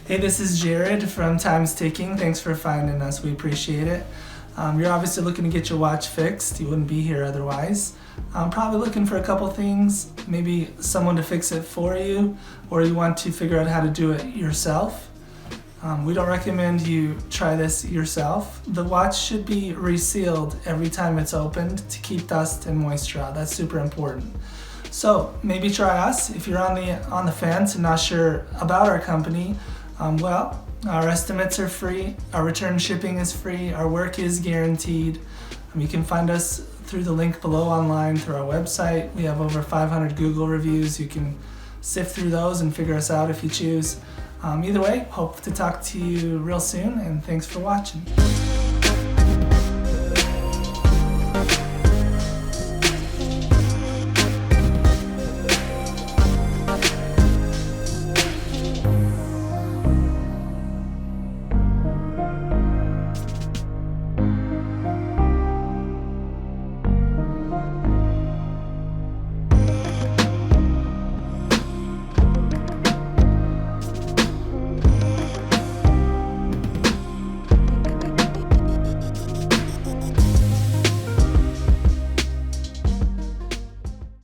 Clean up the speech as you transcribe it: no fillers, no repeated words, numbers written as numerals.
Hey, this is Jared from Time's Ticking. Thanks for finding us. We appreciate it. You're obviously looking to get your watch fixed. You wouldn't be here otherwise. I'm probably looking for a couple things, maybe someone to fix it for you, or you want to figure out how to do it yourself. We don't recommend you try this yourself. The watch should be resealed every time it's opened to keep dust and moisture out. That's super important. So maybe try us. If you're on the fence and not sure about our company, our estimates are free, our return shipping is free, our work is guaranteed. You can find us through the link below online through our website. We have over 500 Google reviews. You can sift through those and figure us out if you choose. Either way, hope to talk to you real soon, and thanks for watching.